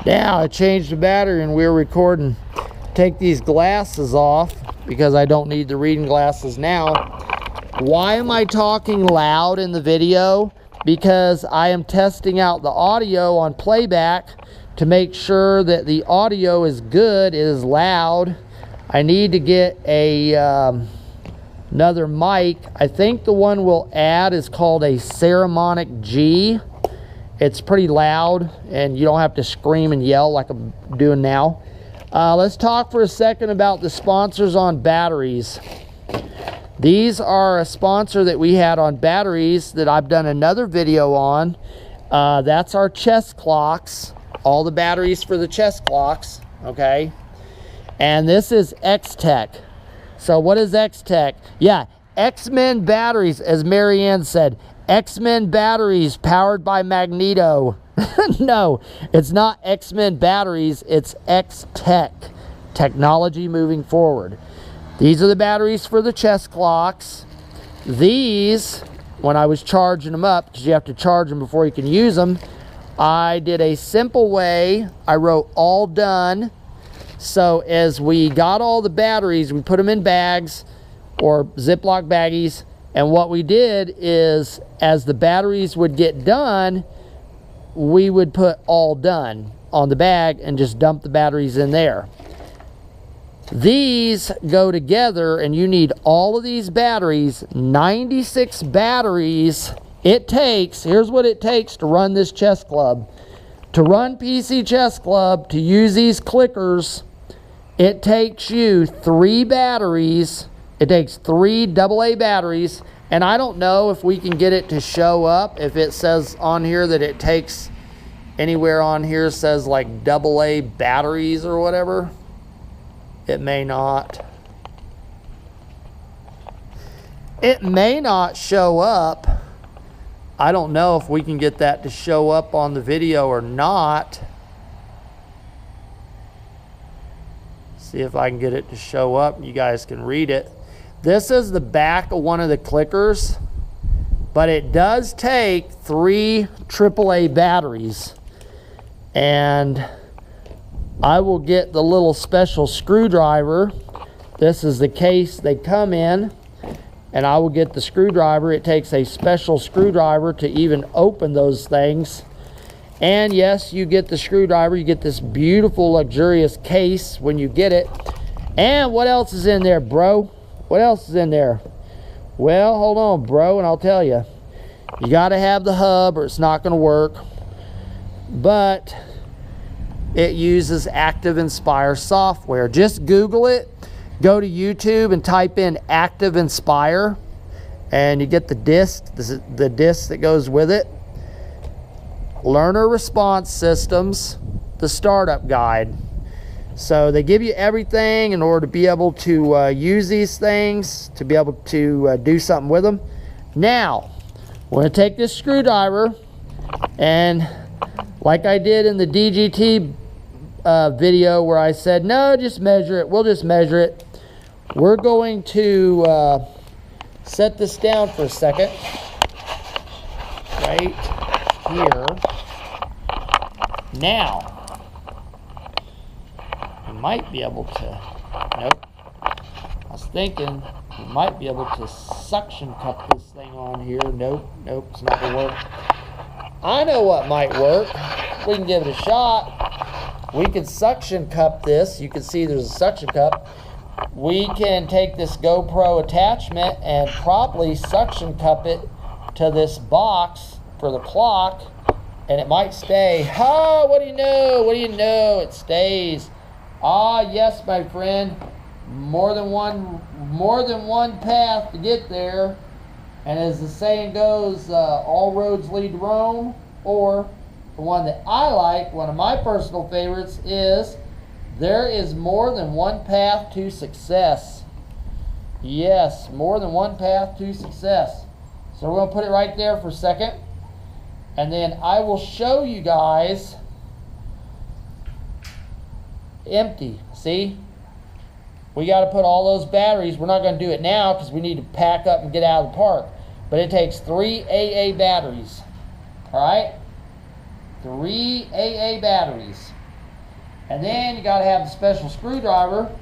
Now I changed the battery and we're recording. Take these glasses off because I don't need the reading glasses now. Why am I talking loud in the video? Because I am testing out the audio on playback to make sure that the audio is good, it is loud. I need to get a another mic. I think the one we'll add is called a Ceremonic G. It's pretty loud and you don't have to scream and yell like I'm doing now. Let's talk for a second about the sponsors on batteries. These are a sponsor that we had on batteries that I've done another video on. That's our chest clocks. All the batteries for the chest clocks, okay? And this is X-Tech. So what is X-Tech? Yeah, X-Men batteries, as Marianne said. X-Men batteries powered by Magneto. No, it's not X-Men batteries, it's X-Tech. Technology moving forward. These are the batteries for the chest clocks. These, when I was charging them up, because you have to charge them before you can use them, I did a simple way. I wrote all done. So as we got all the batteries, we put them in bags or Ziploc baggies. And what we did is, as the batteries would get done, we would put all done on the bag and just dump the batteries in there. These go together and you need all of these batteries, 96 batteries. It takes, here's what it takes to run this chess club. To run PC Chess Club, to use these clickers, it takes you 3 batteries. It takes 3 AA batteries, and I don't know if we can get it to show up. If it says on here that it takes, anywhere on here says like AA batteries or whatever. It may not. It may not show up. I don't know if we can get that to show up on the video or not. See if I can get it to show up. You guys can read it. This is the back of one of the clickers, but it does take 3 AAA batteries. And I will get the little special screwdriver. This is the case they come in, and I will get the screwdriver. It takes a special screwdriver to even open those things. And yes, you get the screwdriver. You get this beautiful, luxurious case when you get it. And what else is in there, bro? What else is in there? Well, hold on, bro, and I'll tell you. You got to have the hub or it's not going to work. But it uses Active Inspire software. Just Google it. Go to YouTube and type in Active Inspire. And you get the disc. This is the disc that goes with it. Learner Response Systems, the Startup Guide. So they give you everything in order to be able to use these things, to be able to do something with them. Now, we're going to take this screwdriver, and like I did in the DGT video where I said, no, just measure it. We'll just measure it. We're going to set this down for a second. Right here. Now, we might be able to, nope, I was thinking we might be able to suction cup this thing on here. Nope, it's not gonna work. I know what might work. We can give it a shot. We can suction cup this. You can see there's a suction cup. We can take this GoPro attachment and probably suction cup it to this box for the clock, and it might stay. Oh, what do you know? What do you know? It stays. Ah, yes, my friend. More than one path to get there. And as the saying goes, all roads lead to Rome. Or the one that I like, one of my personal favorites, is there is more than one path to success. Yes, more than one path to success. So we're going to put it right there for a second. And then I will show you guys empty. See? We got to put all those batteries. We're not going to do it now because we need to pack up and get out of the park. But it takes 3 AA batteries. All right? 3 AA batteries. And then you got to have a special screwdriver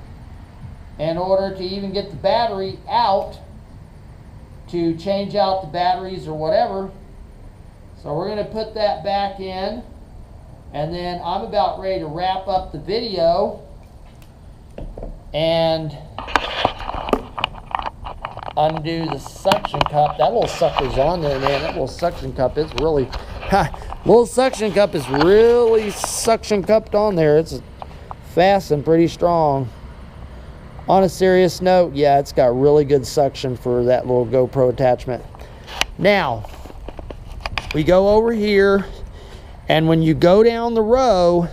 in order to even get the battery out to change out the batteries or whatever. So we're going to put that back in, and then I'm about ready to wrap up the video and undo the suction cup. That little sucker's on there, man. That little suction cup is really little suction cup is really suction cupped on there. It's fastened pretty strong. On a serious note, yeah, it's got really good suction for that little GoPro attachment. Now we go over here, and when you go down the row,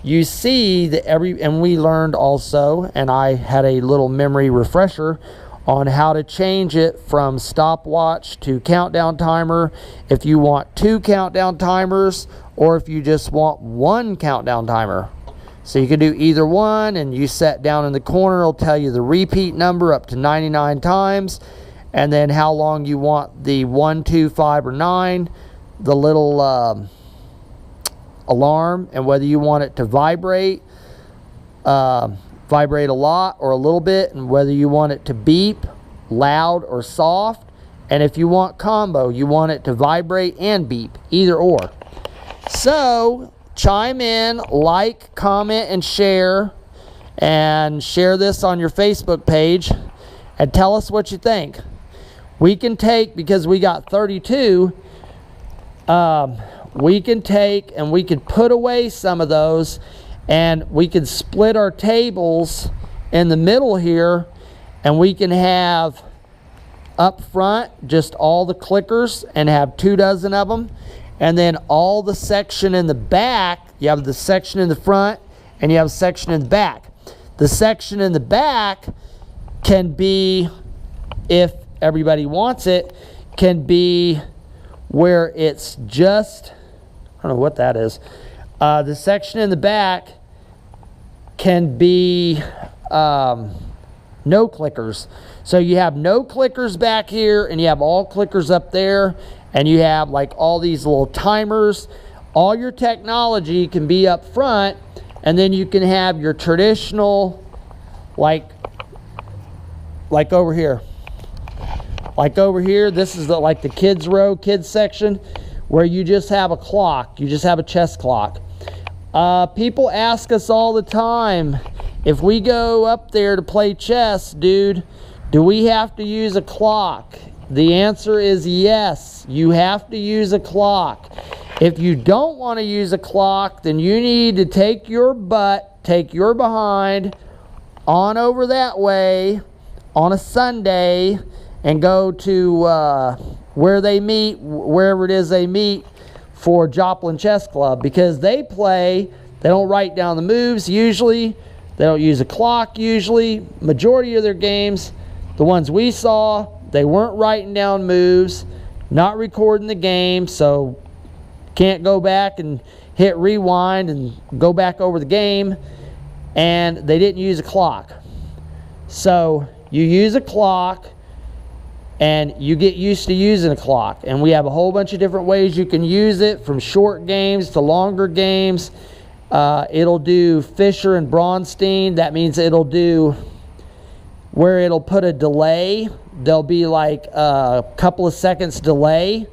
you see that and we learned also, and I had a little memory refresher on how to change it from stopwatch to countdown timer, if you want 2 countdown timers or if you just want 1 countdown timer. So you can do either one, and you set down in the corner, it'll tell you the repeat number up to 99 times, and then how long you want the 1, 2, 5, or 9, the little alarm, and whether you want it to vibrate a lot or a little bit, and whether you want it to beep loud or soft, and if you want combo, you want it to vibrate and beep, either or. So chime in, like, comment, and share this on your Facebook page and tell us what you think. We can take, because we got 32, we can take and we can put away some of those, and we can split our tables in the middle here, and we can have up front just all the clickers and have 24 of them, and then all the section in the back, you have the section in the front and you have a section in the back. The section in the back can be, if everybody wants it, can be where it's just, I don't know what that is. The section in the back can be no clickers. So you have no clickers back here, and you have all clickers up there, and you have like all these little timers. All your technology can be up front, and then you can have your traditional, like over here. Like over here, this is like the kids row, kids section, where you just have a clock. You just have a chess clock. People ask us all the time, if we go up there to play chess, dude, do we have to use a clock? The answer is yes, you have to use a clock. If you don't want to use a clock, then you need to take your butt, take your behind on over that way on a Sunday and go to where they meet, wherever it is they meet, for Joplin Chess Club, because they don't write down the moves usually, they don't use a clock usually. Majority of their games, the ones we saw, they weren't writing down moves, not recording the game, so can't go back and hit rewind and go back over the game, and they didn't use a clock. So you use a clock, and you get used to using a clock. And we have a whole bunch of different ways you can use it, from short games to longer games. It'll do Fisher and Braunstein. That means it'll do where it'll put a delay. There'll be like a couple of seconds delay.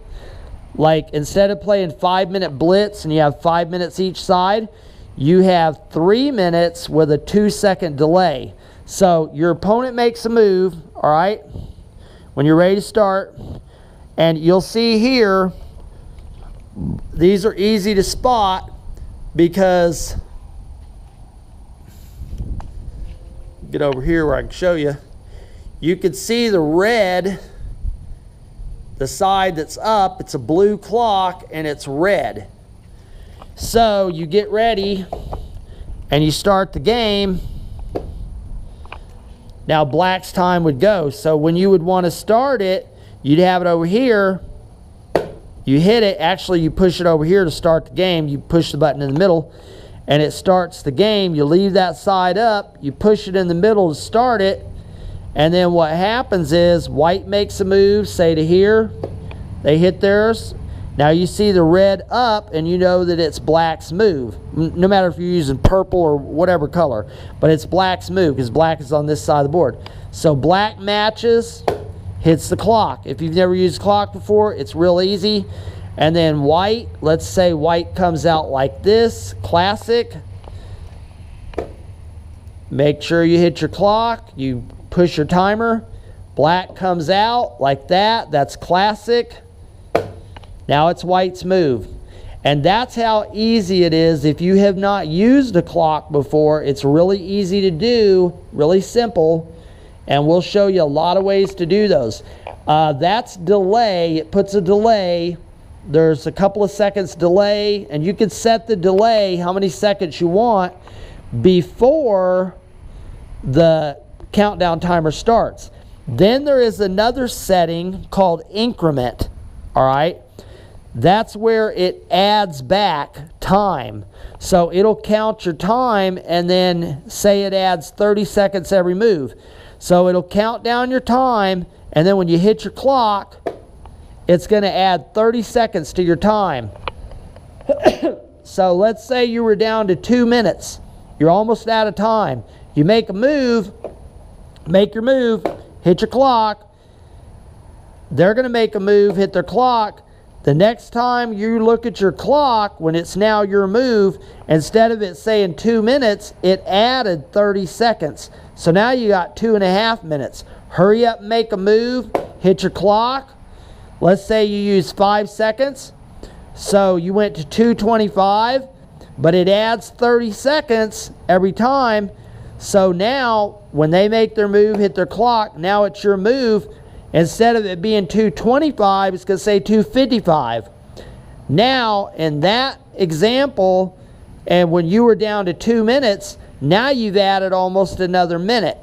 Like instead of playing 5-minute blitz and you have 5 minutes each side, you have 3 minutes with a 2-second delay. So your opponent makes a move, all right, when you're ready to start, and you'll see here, these are easy to spot because, get over here where I can show you, you can see the red, the side that's up, it's a blue clock and it's red. So you get ready and you start the game. Now black's time would go. So when you would want to start it, you'd have it over here. You hit it, actually you push it over here to start the game. You push the button in the middle and it starts the game. You leave that side up, you push it in the middle to start it, and then what happens is white makes a move, say to here, they hit theirs, Now you see the red up, and you know that it's black's move. No matter if you're using purple or whatever color, but it's black's move because black is on this side of the board. So black matches, hits the clock. If you've never used clock before, it's real easy. And then white, let's say white comes out like this, classic. Make sure you hit your clock, you push your timer. Black comes out like that, that's classic. Now it's white's move. And that's how easy it is. If you have not used a clock before, it's really easy to do, really simple. And we'll show you a lot of ways to do those. That's delay. It puts a delay. There's a couple of seconds delay, and you can set the delay how many seconds you want before the countdown timer starts. Then there is another setting called increment. All right. That's where it adds back time. So it'll count your time and then say it adds 30 seconds every move. So it'll count down your time, and then when you hit your clock, it's going to add 30 seconds to your time. So let's say you were down to 2 minutes. You're almost out of time. You make a move, make your move, hit your clock. They're going to make a move, hit their clock. The next time you look at your clock, when it's now your move, instead of it saying 2 minutes, it added 30 seconds. So now you got 2.5 minutes. Hurry up and make a move, hit your clock. Let's say you use 5 seconds. So you went to 2:25, but it adds 30 seconds every time. So now when they make their move, hit their clock, now it's your move. Instead of it being 2:25, it's going to say 2:55. Now, in that example, and when you were down to 2 minutes, now you've added almost another minute.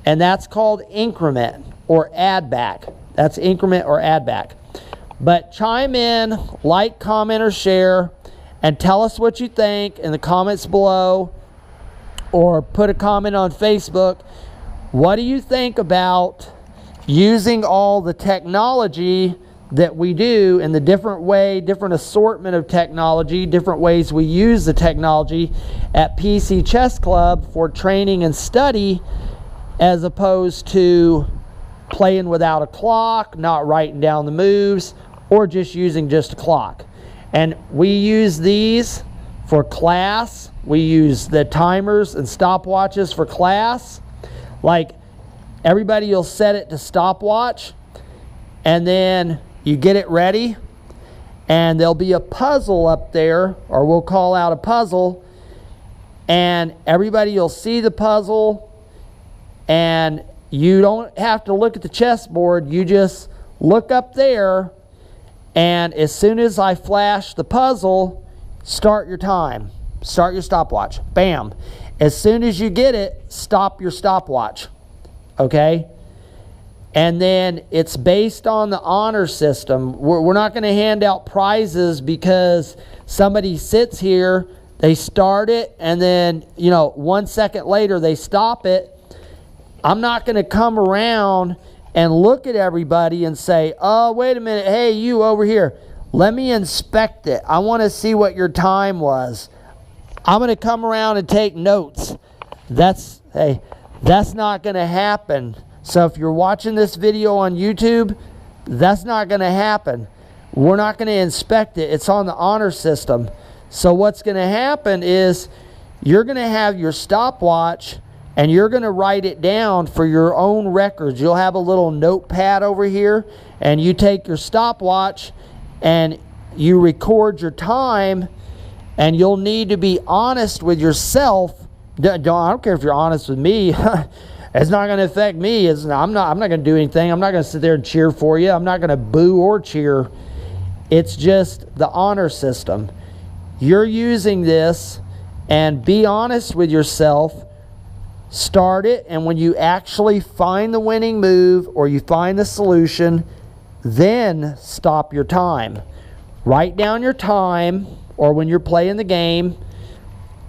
And that's called increment or add back. That's increment or add back. But chime in, like, comment, or share, and tell us what you think in the comments below, or put a comment on Facebook. What do you think about using all the technology that we do in the different way, different assortment of technology, different ways we use the technology at PC Chess Club for training and study, as opposed to playing without a clock, not writing down the moves, or just using just a clock. And we use these for class. We use the timers and stopwatches for class. Like, everybody will set it to stopwatch, and then you get it ready, and there'll be a puzzle up there, or we'll call out a puzzle, and everybody will see the puzzle, and you don't have to look at the chessboard. You just look up there, and as soon as I flash the puzzle, start your time. Start your stopwatch. Bam. As soon as you get it, stop your stopwatch. Okay? And then it's based on the honor system. We're not going to hand out prizes because somebody sits here, they start it, and then, 1 second later they stop it. I'm not going to come around and look at everybody and say, oh, wait a minute, hey, you over here, let me inspect it. I want to see what your time was. I'm going to come around and take notes. That's not going to happen. So if you're watching this video on YouTube, that's not going to happen. We're not going to inspect it. It's on the honor system. So what's going to happen is you're going to have your stopwatch, and you're going to write it down for your own records. You'll have a little notepad over here, and you take your stopwatch and you record your time, and you'll need to be honest with yourself. I don't care if you're honest with me. It's not going to affect me. I'm not going to do anything. I'm not going to sit there and cheer for you. I'm not going to boo or cheer. It's just the honor system. You're using this, and be honest with yourself. Start it, and when you actually find the winning move or you find the solution, then stop your time. Write down your time, or when you're playing the game,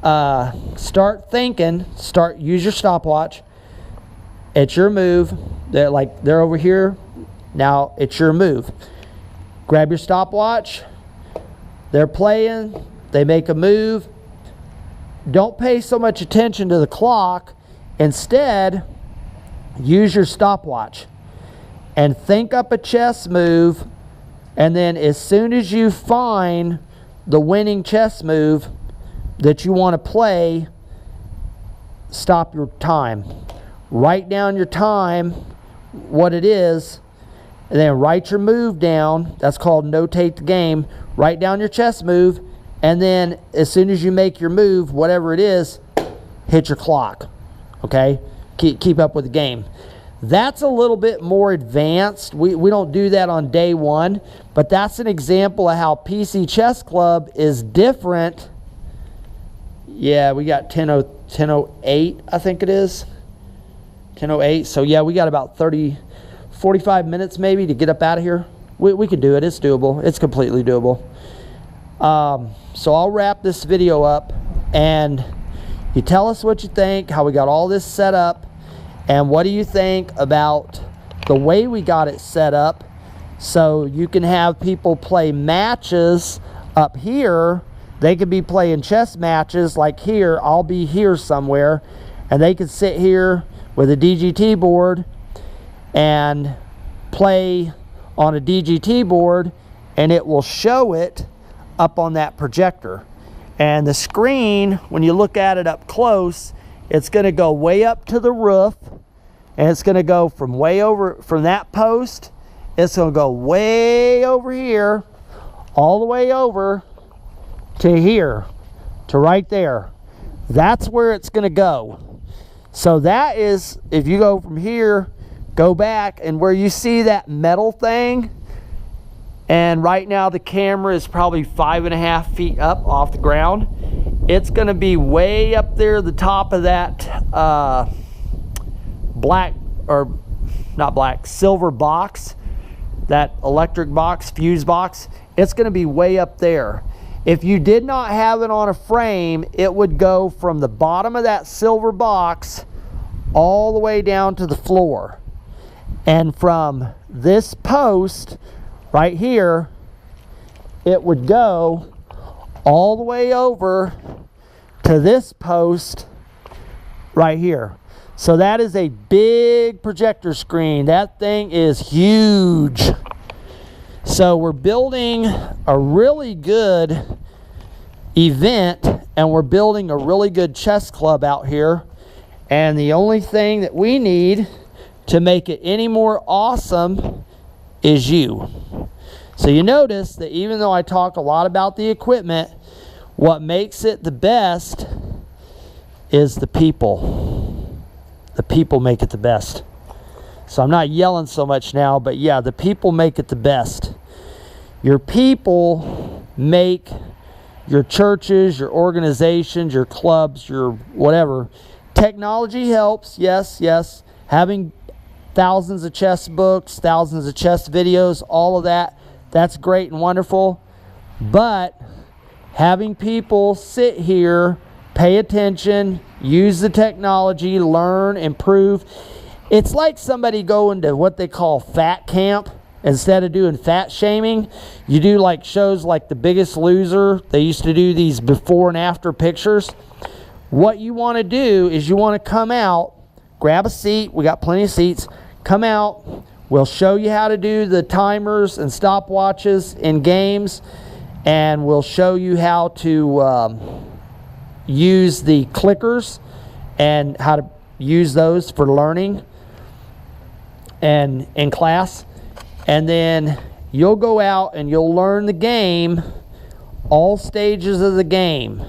start thinking, use your stopwatch. It's your move. They're over here. Now it's your move. Grab your stopwatch, They're playing, they make a move. Don't pay so much attention to the clock. Instead, use your stopwatch and think up a chess move, and then as soon as you find the winning chess move that you want to play, stop your time. Write down your time, what it is, and then write your move down. That's called notate the game. Write down your chess move, and then as soon as you make your move, whatever it is, hit your clock. Okay? Keep up with the game. That's a little bit more advanced. We don't do that on day one, but that's an example of how PC Chess Club is different. Yeah, we got 10:08, I think it is. 10:08. So yeah, we got about 45 minutes maybe to get up out of here. We can do it. It's doable. It's completely doable. So I'll wrap this video up, and you tell us what you think, how we got all this set up, and what do you think about the way we got it set up, so you can have people play matches up here. They could be playing chess matches like here. I'll be here somewhere, and they could sit here with a DGT board and play on a DGT board, and it will show it up on that projector. And the screen, when you look at it up close, it's going to go way up to the roof, and it's going to go from way over from that post. It's going to go way over here, all the way over to here, to right there. That's where it's going to go. So that is, if you go from here, go back, and where you see that metal thing, and right now the camera is probably 5.5 feet up off the ground. It's going to be way up there, the top of that silver box, that electric box, fuse box. It's going to be way up there. If you did not have it on a frame, it would go from the bottom of that silver box all the way down to the floor. And from this post right here, it would go all the way over to this post right here. So that is a big projector screen. That thing is huge. So we're building a really good event, and we're building a really good chess club out here. And the only thing that we need to make it any more awesome is you. So you notice that even though I talk a lot about the equipment, what makes it the best is the people. The people make it the best. So I'm not yelling so much now, but yeah, the people make it the best. Your people make your churches, your organizations, your clubs, your whatever. Technology helps, yes, yes. Having thousands of chess books, thousands of chess videos, all of that, that's great and wonderful. But having people sit here, pay attention, use the technology, learn, improve. It's like somebody going to what they call fat camp. Instead of doing fat shaming, you do like shows like The Biggest Loser. They used to do these before and after pictures. What you want to do is you want to come out, grab a seat. We got plenty of seats. Come out. We'll show you how to do the timers and stopwatches in games, and we'll show you how to use the clickers and how to use those for learning and in class. And then you'll go out and you'll learn the game, all stages of the game.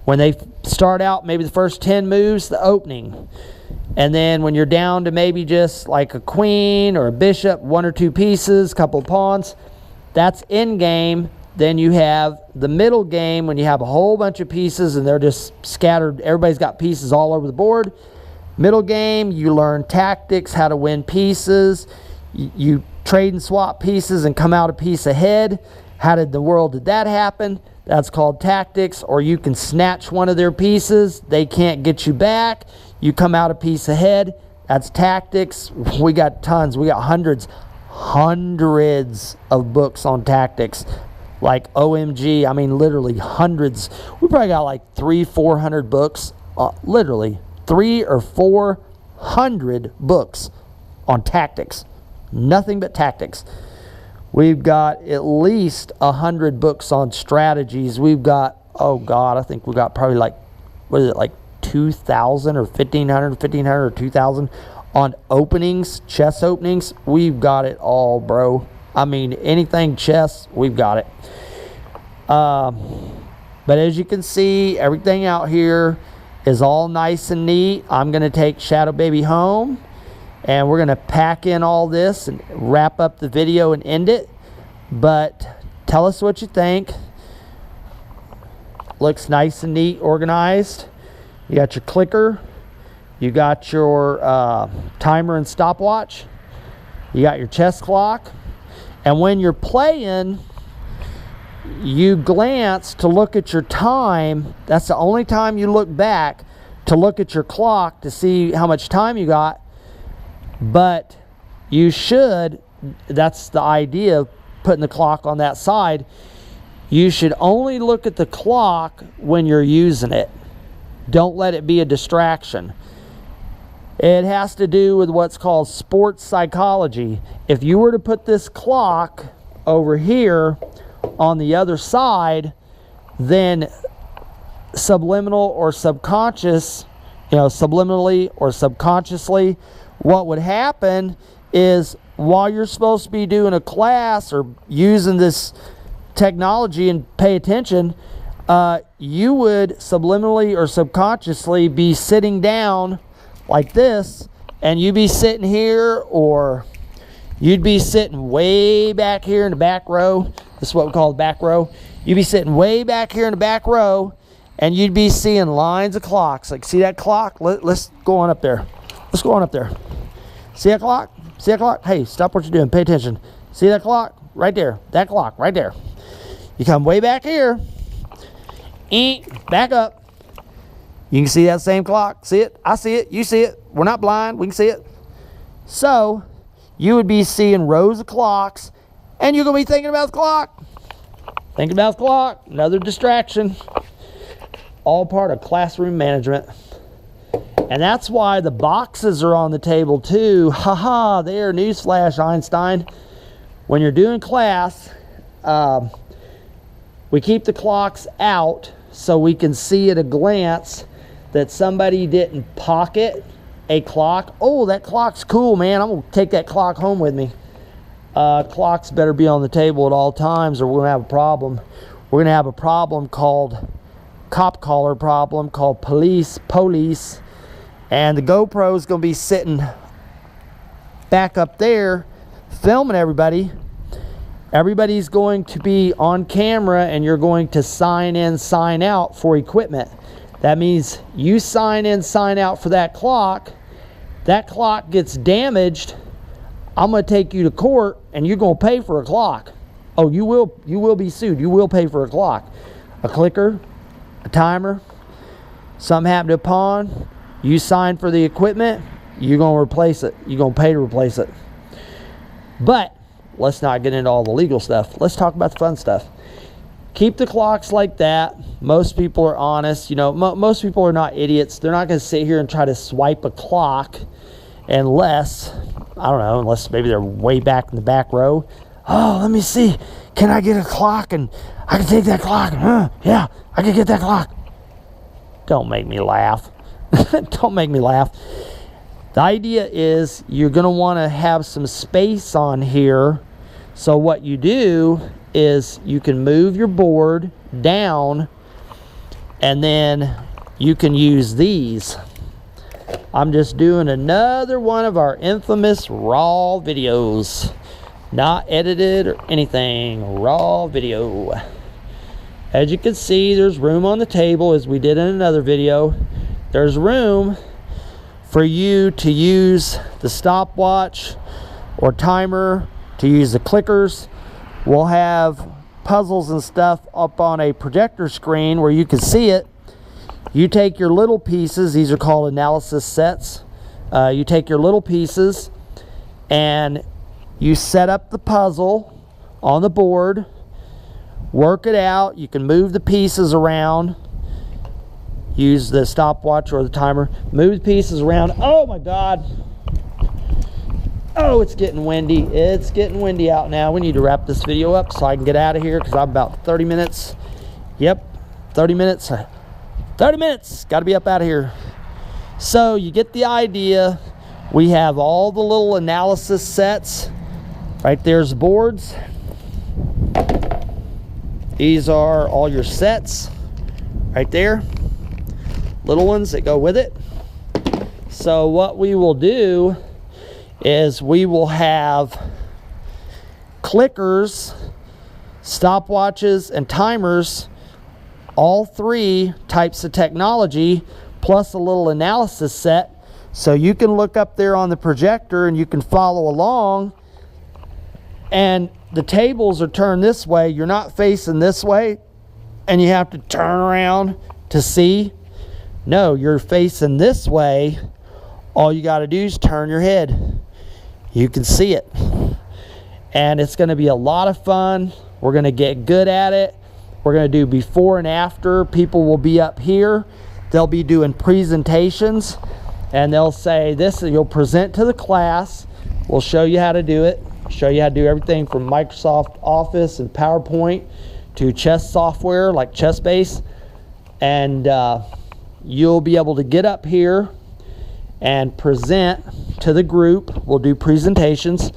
When they start out, maybe the first 10 moves, the opening. And then when you're down to maybe just like a queen or a bishop, 1 or 2 pieces, couple of pawns, that's in game. Then you have the middle game when you have a whole bunch of pieces and they're just scattered. Everybody's got pieces all over the board. Middle game, you learn tactics, how to win pieces. You trade and swap pieces and come out a piece ahead. How did that happen? That's called tactics. Or you can snatch one of their pieces. They can't get you back. You come out a piece ahead. That's tactics. We got tons. We got hundreds of books on tactics. like OMG. I mean, literally hundreds. We probably got like 300-400 books, literally 300 or 400 books on tactics, nothing but tactics. We've got at least 100 books on strategies. We've got, oh God, I think we've got probably like, what is it, like 2,000 or 1,500 or 2,000 on openings, chess openings. We've got it all, bro. I mean, anything chess, we've got it. But as you can see, everything out here is all nice and neat. I'm going to take Shadow Baby home, and we're going to pack in all this and wrap up the video and end it. But tell us what you think. Looks nice and neat, organized. You got your clicker. You got your timer and stopwatch. You got your chess clock. And when you're playing, you glance to look at your time. That's the only time you look back to look at your clock to see how much time you got. But you should, that's the idea of putting the clock on that side, you should only look at the clock when you're using it. Don't let it be a distraction. It has to do with what's called sports psychology. If you were to put this clock over here on the other side, then subliminal or subconscious, subliminally or subconsciously, what would happen is while you're supposed to be doing a class or using this technology and pay attention, you would subliminally or subconsciously be sitting down like this, and you'd be sitting here, or you'd be sitting way back here in the back row. This is what we call the back row. You'd be sitting way back here in the back row, and you'd be seeing lines of clocks. Like, see that clock? Let's go on up there. Let's go on up there. See that clock? See that clock? Hey, stop what you're doing. Pay attention. See that clock? Right there. That clock right there. You come way back here. Back up. You can see that same clock. See it? I see it. You see it. We're not blind. We can see it. So, you would be seeing rows of clocks, and you're going to be thinking about the clock. Thinking about the clock. Another distraction. All part of classroom management. And that's why the boxes are on the table too. Haha, there, newsflash, Einstein. When you're doing class, we keep the clocks out so we can see at a glance that somebody didn't pocket a clock. Oh, that clock's cool, man. I'm going to take that clock home with me. Clocks better be on the table at all times, or we're going to have a problem. We're going to have a problem called cop collar problem, called police. And the GoPro is going to be sitting back up there filming everybody. Everybody's going to be on camera, and you're going to sign in, sign out for equipment. That means you sign in, sign out for that clock. That clock gets damaged. I'm going to take you to court, and you're going to pay for a clock. Oh, you will be sued. You will pay for a clock. A clicker, a timer, something happened to a pawn. You sign for the equipment, you're going to replace it. You're going to pay to replace it. But let's not get into all the legal stuff. Let's talk about the fun stuff. Keep the clocks like that. Most people are honest. Most people are not idiots. They're not going to sit here and try to swipe a clock unless, I don't know, unless maybe they're way back in the back row. Oh, let me see. Can I get a clock? And I can take that clock. Yeah, I can get that clock. Don't make me laugh. Don't make me laugh. The idea is you're going to want to have some space on here. So what you do is you can move your board down, and then you can use these. I'm just doing another one of our infamous raw videos. Not edited or anything. Raw video. As you can see, there's room on the table, as we did in another video. There's room for you to use the stopwatch or timer, to use the clickers. We'll have puzzles and stuff up on a projector screen where you can see it. You take your little pieces, these are called analysis sets. You take your little pieces and you set up the puzzle on the board work it out. You can move the pieces around. Use the stopwatch or the timer. Move the pieces around. Oh my God. Oh, it's getting windy. It's getting windy out now. We need to wrap this video up so I can get out of here because I'm about 30 minutes. Yep, 30 minutes. 30 minutes. Got to be up out of here. So you get the idea. We have all the little analysis sets. Right there's the boards. These are all your sets right there. Little ones that go with it. So what we will do is we will have clickers, stopwatches, and timers, all three types of technology, plus a little analysis set. So you can look up there on the projector and you can follow along, and the tables are turned this way. You're not facing this way and you have to turn around to see. No, you're facing this way. All you got to do is turn your head. You can see it. And it's going to be a lot of fun. We're going to get good at it. We're going to do before and after. People will be up here. They'll be doing presentations. And they'll say this, you'll present to the class. We'll show you how to do it. Show you how to do everything from Microsoft Office and PowerPoint to chess software like ChessBase. And you'll be able to get up here and present to the group. We'll do presentations,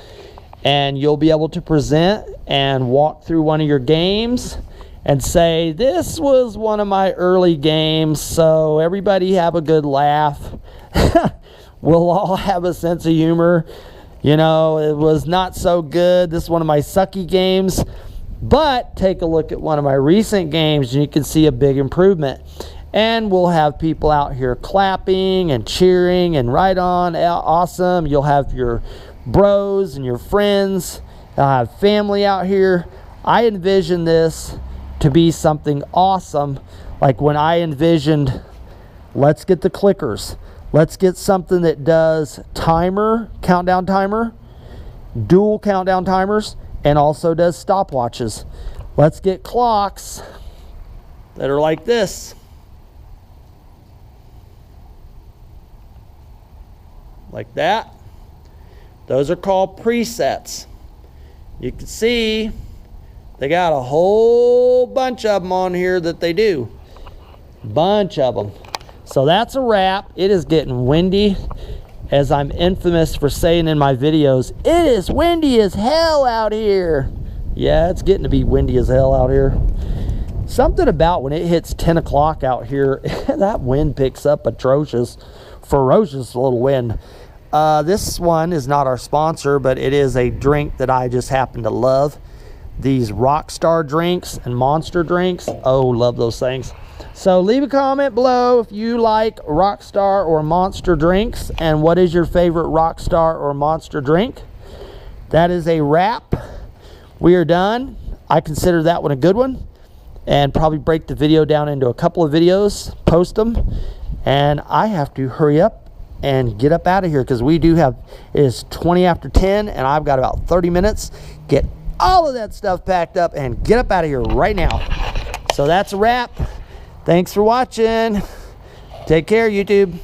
and you'll be able to present and walk through one of your games and say, this was one of my early games, so everybody have a good laugh. We'll all have a sense of humor. You know, it was not so good. This is one of my sucky games, but take a look at one of my recent games and you can see a big improvement. And we'll have people out here clapping and cheering and right on, awesome. You'll have your bros and your friends. You'll have family out here. I envision this to be something awesome. Like when I envisioned, let's get the clickers. Let's get something that does timer, countdown timer, dual countdown timers, and also does stopwatches. Let's get clocks that are like this. Like that. Those are called presets. You can see they got a whole bunch of them on here that they do. Bunch of them. So that's a wrap. It is getting windy, as I'm infamous for saying in my videos. It is windy as hell out here. Yeah, it's getting to be windy as hell out here. Something about when it hits 10 o'clock out here, that wind picks up atrocious, ferocious little wind. This one is not our sponsor, but it is a drink that I just happen to love. These Rockstar drinks and Monster drinks. Oh, love those things. So leave a comment below if you like Rockstar or Monster drinks, and what is your favorite Rockstar or Monster drink. That is a wrap. We are done. I consider that one a good one, and probably break the video down into a couple of videos, post them, and I have to hurry up and get up out of here because we do have, it is 20 after 10 and I've got about 30 minutes. Get all of that stuff packed up and get up out of here right now. So that's a wrap. Thanks for watching. Take care, YouTube.